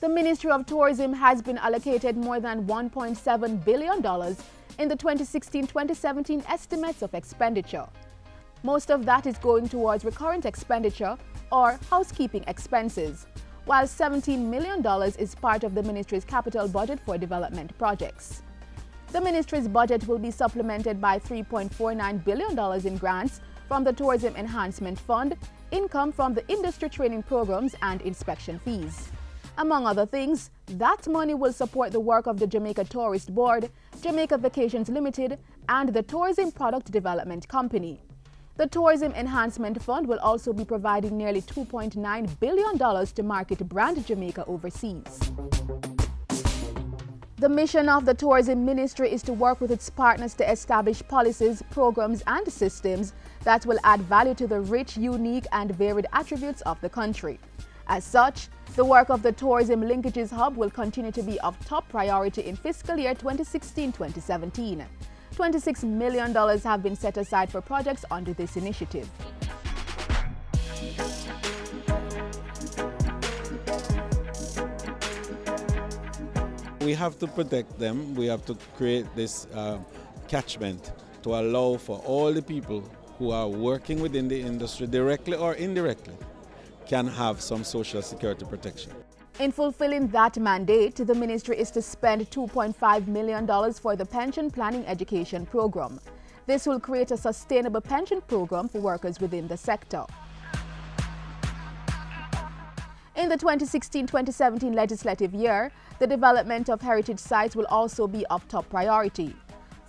The Ministry of Tourism has been allocated more than $1.7 billion in the 2016-2017 estimates of expenditure. Most of that is going towards recurrent expenditure or housekeeping expenses, while $17 million is part of the ministry's capital budget for development projects. The ministry's budget will be supplemented by $3.49 billion in grants from the Tourism Enhancement Fund, income from the industry training programs, and inspection fees. Among other things, that money will support the work of the Jamaica Tourist Board, Jamaica Vacations Limited, and the Tourism Product Development Company. The Tourism Enhancement Fund will also be providing nearly $2.9 billion to market brand Jamaica overseas. The mission of the Tourism Ministry is to work with its partners to establish policies, programs, and systems that will add value to the rich, unique, and varied attributes of the country. As such, the work of the Tourism Linkages Hub will continue to be of top priority in fiscal year 2016-2017. $26 million have been set aside for projects under this initiative. We have to protect them. We have to create this catchment to allow for all the people who are working within the industry directly or indirectly can have some social security protection. In fulfilling that mandate, the ministry is to spend $2.5 million for the Pension Planning Education Program. This will create a sustainable pension program for workers within the sector. In the 2016-2017 legislative year, the development of heritage sites will also be of top priority.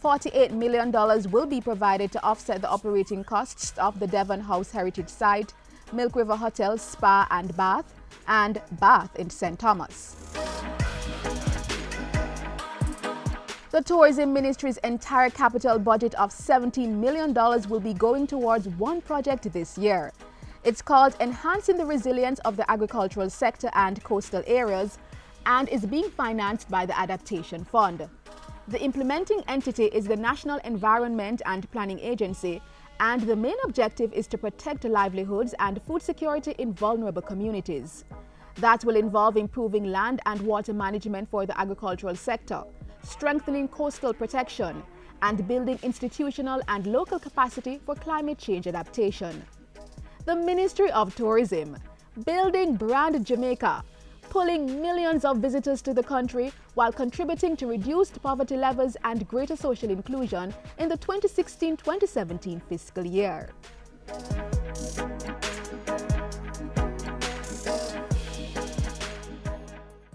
$48 million will be provided to offset the operating costs of the Devon House Heritage Site, Milk River Hotel, Spa and Bath in St. Thomas. The Tourism Ministry's entire capital budget of $17 million will be going towards one project this year. It's called Enhancing the Resilience of the Agricultural Sector and Coastal Areas and is being financed by the Adaptation Fund. The implementing entity is the National Environment and Planning Agency, and the main objective is to protect livelihoods and food security in vulnerable communities. That will involve improving land and water management for the agricultural sector, strengthening coastal protection, and building institutional and local capacity for climate change adaptation. The Ministry of Tourism, building brand Jamaica, pulling millions of visitors to the country while contributing to reduced poverty levels and greater social inclusion in the 2016-2017 fiscal year.